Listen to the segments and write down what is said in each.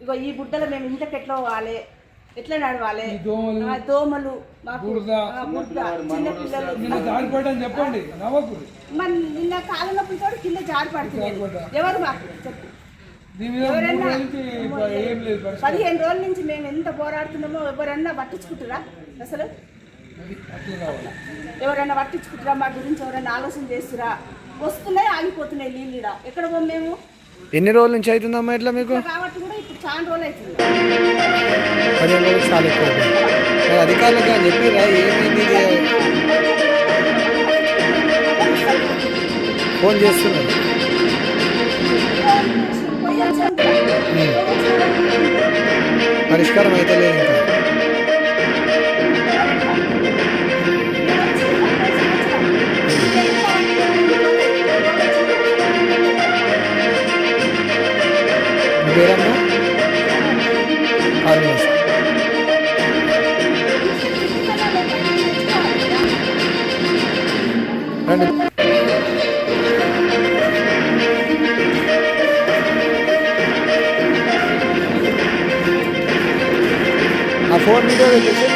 ఇగో ఈ బుట్టలో మేము ఇంతకు ఎట్లా పోవాలి, ఎట్లా నడవాలి, దోమలు మాకు చిన్న పిల్లలు చెప్పండి. మరి నిన్న కాళ్ళ నొప్పులతో కింద జారి పడుతుంది. ఎవరు మాకు చెప్పు. 15 రోజుల నుంచి మేము ఎంత పోరాడుతున్నామో ఎవరన్నా పట్టించుకుంటారా? అసలు ఎవరన్నా పట్టించుకుంటారా? మా గురించి ఎవరైనా ఆలోచన చేస్తురా? వస్తున్నాయి, ఆగిపోతున్నాయి నీళ్ళు. ఎక్కడ పోం మేము? ఎన్ని రోజుల నుంచి అవుతుందమ్మా ఇట్లా మీకు? కాబట్టి కూడా ఇప్పుడు చాలా రోజులు అవుతుంది. 15 రోజులు చాలా ఎక్కువ. అధికారులకు చెప్పిరా ఏమైంది? ఫోన్ చేస్తున్నారు. పరిష్కారం అయితే లేదు ఇంకా. పేరమ్మా రండి. ఆ ఫోన్ వీడియో పెట్టేసి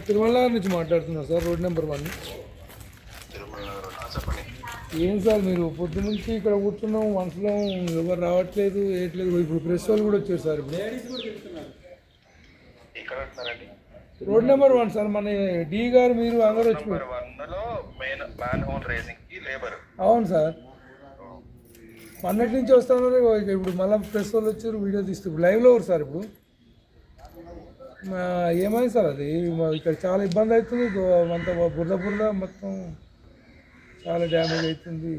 తిరుమల నుంచి మాట్లాడుతున్నారు సార్, రోడ్ నెంబర్ 1. ఏం సార్ మీరు పొద్దు నుంచి ఇక్కడ కూర్చున్నాం, మనసులో ఎవరు రావట్లేదు, వేయట్లేదు. ఇప్పుడు ప్రెస్ వాళ్ళు కూడా వచ్చారు సార్. ఇప్పుడు రోడ్ నెంబర్ 1 సార్, మన డి గారు మీరు అందరూ వచ్చి. అవును సార్, మొన్నటి నుంచి వస్తున్నారు. ఇప్పుడు మళ్ళీ ప్రెస్ వాళ్ళు వచ్చారు, వీడియో తీస్తారు. లైవ్లో ఎవరు సార్ ఇప్పుడు? ఏమైంది సార్ అది? ఇక్కడ చాలా ఇబ్బంది అవుతుంది. అంత బురద మొత్తం చాలా డ్యామేజ్ అవుతుంది.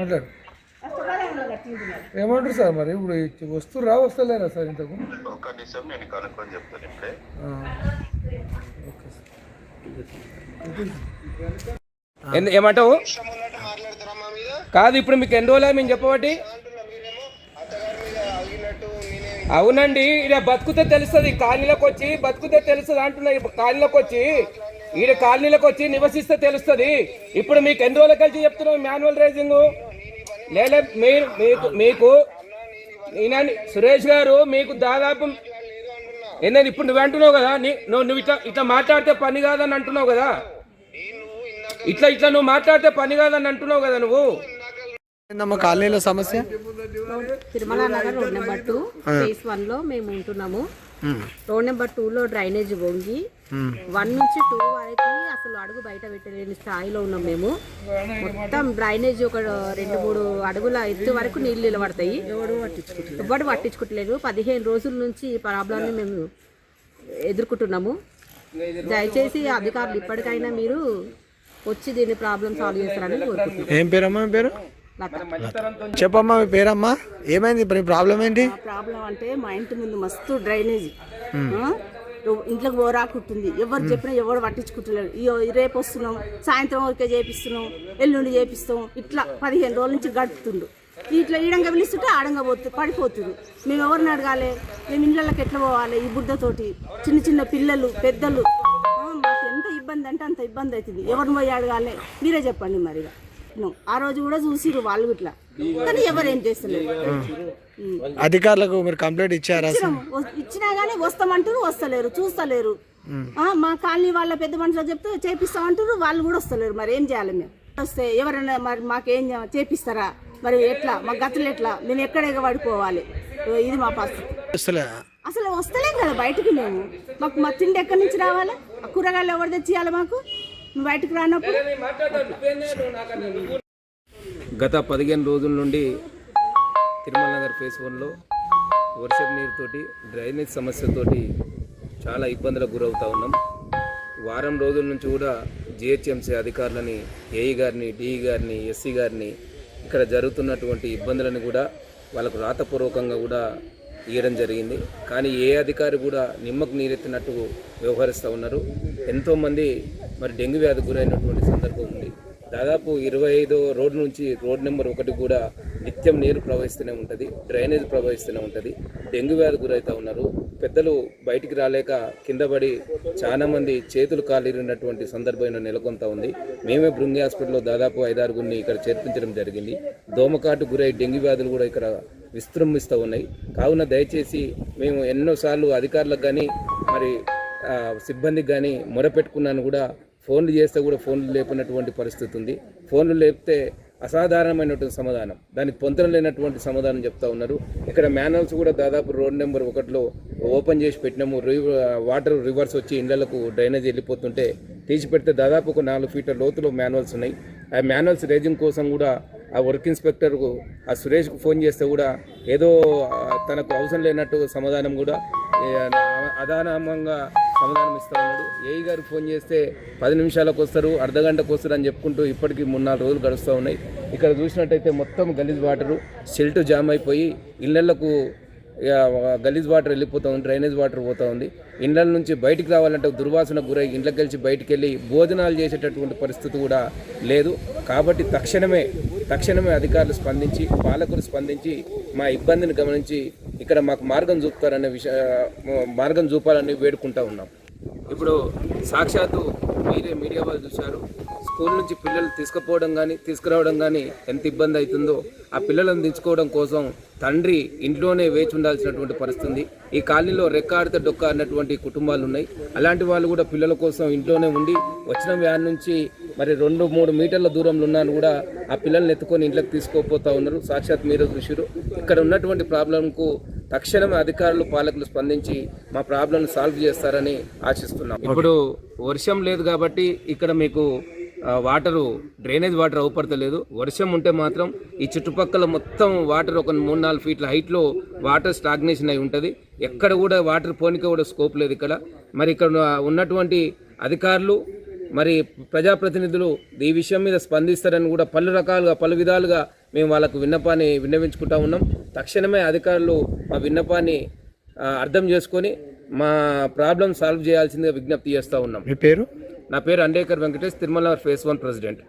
అంటారు. ఏమంటారు సార్ మరి? ఇప్పుడు వస్తలేరా సార్ ఇంతకు? ఏమంటావు? కాదు, ఇప్పుడు మీకు ఎన్ని రోజులు మేము చెప్పబట్టి. అవునండి, ఈడ బతుకుతే తెలుస్తుంది. కాలనీలోకి వచ్చి బతుకుతే తెలుస్తుంది అంటున్నా. కాలనీలోకి వచ్చి ఈడ కాలనీలోకి వచ్చి నివసిస్తే తెలుస్తుంది. ఇప్పుడు మీకు ఎన్ని రోజులు కలిసి చెప్తున్నాం మాన్యువల్ రైజింగ్ లేదా? మీకు సురేష్ గారు మీకు దాదాపు ఏంటంటే ఇప్పుడు నువ్వు అంటున్నావు కదా, నువ్వు ఇట్లా మాట్లాడితే పని కాదని అంటున్నావు కదా. ఇట్లా నువ్వు మాట్లాడితే పని కాదని అంటున్నావు కదా నువ్వు. కాలనీలో సమస్య Tirumala Nagar road number 2 phase 1 లో మేము ఉంటున్నాము. రోడ్ నెంబర్ 2 లో డ్రైనేజ్ వంగి 1 నుంచి 2 వరకు అసలు అడుగు బయట పెట్టలేని స్థాయిలో ఉన్నాం మేము. మొత్తం డ్రైనేజ్ ఒక 2-3 అడుగుల ఎత్తు వరకు నీళ్ళు నిలబడతాయి. ఎవరు పట్టించుకోవట్లేదు. 15 రోజుల నుంచి ఈ ప్రాబ్లంని మేము ఎదుర్కొంటున్నాము. దయచేసి అధికారులు ఇప్పటికైనా మీరు వచ్చి దీన్ని ప్రాబ్లం సాల్వ్ చేస్తారని కోరుకుంటున్నాం. ఏం పేరమ్మా? మీ పేరు? చెప్పమ్మా, మీ పేరమ్మా. ఏమైంది ఇప్పుడు? ప్రాబ్లం ఏంటి? ప్రాబ్లం అంటే మా ఇంటి ముందు మస్తు డ్రైనేజీ, ఇంట్లోకి పోరాకుంటుంది. ఎవరు చెప్పినా ఎవరు పట్టించుకుంటలేరు. రేపు వస్తున్నాం, సాయంత్రం వరకే చేపిస్తున్నాం, ఎల్లుండి చేపిస్తాం. ఇట్లా 15 రోజుల నుంచి గడుపుతుండు. ఇట్లా ఈడంగా పిలుస్తుంటే ఆడంగా పడిపోతుంది. మేము ఎవరిని అడగాలి? మేము ఇళ్ళకి ఎట్లా పోవాలి? ఈ బుడ్డతోటి చిన్న పిల్లలు, పెద్దలు, మాకు ఎంత ఇబ్బంది అంటే అంత ఇబ్బంది అవుతుంది. ఎవరిని పోయి అడగాలి? మీరే చెప్పండి. మరి ఆ రోజు కూడా చూసిరు వాళ్ళు ఇట్లా, కానీ ఎవరేం చేస్తలేదు. అధికారులకు మీరు కంప్లైంట్ ఇచ్చారా? ఇచ్చినా కానీ వస్తామంటారు, వస్తలేరు, చూస్తలేరు. మా కాలనీ వాళ్ళ పెద్ద మనుషులు చెప్తే చేపిస్తామంటారు, వాళ్ళు కూడా వస్తలేరు. మరి ఏం చేయాలి? మేము వస్తే ఎవరైనా మరి మాకేం చేపిస్తారా? మరి ఎట్లా? మా గతులు ఎట్లా? మేము ఎక్కడ ఎగబడిపోవాలి? ఇది మా పరిస్థితి. అసలు వస్తలేం కదా బయటకు. మేము మా తిండి ఎక్కడి నుంచి రావాలి? కూరగాయలు ఎవరు తెచ్చియాలి మాకు? నువ్వు బయటకు రానప్పుడు. గత 15 రోజుల నుండి తిరుమల నగర్ ఫేజ్ 1లో వర్షపు నీరుతోటి డ్రైనేజ్ సమస్యతోటి చాలా ఇబ్బందులకు గురవుతూ ఉన్నాం. వారం రోజుల నుంచి కూడా జిహెచ్ఎంసీ అధికారులని, ఏఈ గారిని, డిఈ గారిని, ఎస్సీ గారిని ఇక్కడ జరుగుతున్నటువంటి ఇబ్బందులను కూడా వాళ్ళకు రాతపూర్వకంగా కూడా ఇవ్వడం జరిగింది. కానీ ఏ అధికారి కూడా నిమ్మకు నీరెత్తినట్టు వ్యవహరిస్తూ ఉన్నారు. ఎంతోమంది మరి డెంగ్యూ వ్యాధికి గురైనటువంటి సందర్భం ఉంది. దాదాపు 25 రోడ్డు నుంచి రోడ్ నెంబర్ 1 కూడా నిత్యం నీరు ప్రవహిస్తూనే ఉంటుంది, డ్రైనేజ్ ప్రవహిస్తూనే ఉంటుంది. డెంగ్యూ వ్యాధి గురవుతూ ఉన్నారు. పెద్దలు బయటికి రాలేక కింద పడి చాలా మంది చేతులు కాలిరినటువంటి సందర్భం నెలకొంతా ఉంది. మేమే బృంగి హాస్పిటల్లో దాదాపు 5-6 ఇక్కడ చేర్పించడం జరిగింది. దోమకాటు గురై డెంగ్యూ వ్యాధులు కూడా ఇక్కడ విస్తృంభిస్తూ ఉన్నాయి. కావున దయచేసి మేము ఎన్నోసార్లు అధికారులకు కానీ మరి సిబ్బందికి కానీ మొరపెట్టుకున్నాను కూడా, ఫోన్లు చేస్తే కూడా ఫోన్లు లేపినటువంటి పరిస్థితి ఉంది. ఫోన్లు లేపితే అసాధారణమైనటువంటి సమాధానం, దానికి పొంతన లేనటువంటి సమాధానం చెప్తా ఉన్నారు. ఇక్కడ మ్యానువల్స్ కూడా దాదాపు రోడ్ నెంబర్ 1లో ఓపెన్ చేసి పెట్టినాము. వాటర్ రివర్స్ వచ్చి ఇళ్లకు డ్రైనేజ్ వెళ్ళిపోతుంటే తీసి పెడితే దాదాపు ఒక 4 ఫీట్ల లోతులో మ్యానువల్స్ ఉన్నాయి. ఆ మ్యానువల్స్ రేజింగ్ కోసం కూడా ఆ వర్క్ ఇన్స్పెక్టర్కు ఆ సురేష్కు ఫోన్ చేస్తే కూడా ఏదో తనకు అవసరం లేనట్టు సమాధానం కూడా అధానంగా సమాధానం ఇస్తూ ఉన్నాడు. ఏఈ గారు ఫోన్ చేస్తే 10 నిమిషాలకు వస్తారు, అర్ధగంటకు వస్తారు అని చెప్పుకుంటూ ఇప్పటికీ 3-4 రోజులు గడుస్తూ ఉన్నాయి. ఇక్కడ చూసినట్టయితే మొత్తం గలీజ్ వాటరు షెల్ట్ జామ్ అయిపోయి ఇళ్లకు గలీజ్ వాటర్ వెళ్ళిపోతూ ఉంది, డ్రైనేజ్ వాటర్ పోతూ ఉంది. ఇళ్ల నుంచి బయటికి రావాలంటే దుర్వాసన గురై ఇంట్లోకి వెళ్ళి బయటికి వెళ్ళి భోజనాలు చేసేటటువంటి పరిస్థితి కూడా లేదు. కాబట్టి తక్షణమే అధికారులు స్పందించి, పాలకులు స్పందించి మా ఇబ్బందిని గమనించి ఇక్కడ మాకు మార్గం చూపాలని వేడుకుంటా ఉన్నాం. ఇప్పుడు సాక్షాత్తు మీరే మీడియా వాళ్ళు చూశారు. స్కూల్ నుంచి పిల్లలు తీసుకుపోవడం కానీ తీసుకురావడం కానీ ఎంత ఇబ్బంది అవుతుందో, ఆ పిల్లలను దించుకోవడం కోసం తండ్రి ఇంట్లోనే వేచి ఉండాల్సినటువంటి పరిస్థితి ఉంది. ఈ కాలనీలో రెక్కాడితే డొక్క అన్నటువంటి కుటుంబాలు ఉన్నాయి. అలాంటి వాళ్ళు కూడా పిల్లల కోసం ఇంట్లోనే ఉండి వచ్చిన వ్యాన్ నుంచి మరి 2-3 మీటర్ల దూరంలో ఉన్నాను కూడా ఆ పిల్లల్ని ఎత్తుకొని ఇంట్లోకి తీసుకోపోతూ ఉన్నారు. సాక్షాత్ మీరు చూసారు. ఇక్కడ ఉన్నటువంటి ప్రాబ్లంకు తక్షణమే అధికారులు, పాలకులు స్పందించి మా ప్రాబ్లం సాల్వ్ చేస్తారని ఆశిస్తున్నాం. ఇప్పుడు వర్షం లేదు కాబట్టి ఇక్కడ మీకు డ్రైనేజ్ వాటర్ అవపడతలేదు. వర్షం ఉంటే మాత్రం ఈ చుట్టుపక్కల మొత్తం వాటర్ ఒక 3-4 ఫీట్ల హైట్లో వాటర్ స్టాగ్నేషన్ అయి ఉంటుంది. ఎక్కడ కూడా వాటర్ పోనీకి కూడా స్కోప్ లేదు ఇక్కడ. మరి ఇక్కడ ఉన్నటువంటి అధికారులు మరి ప్రజాప్రతినిధులు ఈ విషయం మీద స్పందిస్తారని కూడా పలు విధాలుగా మేము వాళ్ళకు విన్నవించుకుంటా ఉన్నాం. తక్షణమే అధికారులు మా విన్నపాన్ని అర్థం చేసుకొని మా ప్రాబ్లం సాల్వ్ చేయాల్సిందిగా విజ్ఞప్తి చేస్తూ ఉన్నాం. మీ పేరు? నా పేరు అండేకర్ వెంకటేష్, తిరుమల ఫేజ్ 1 ప్రెసిడెంట్.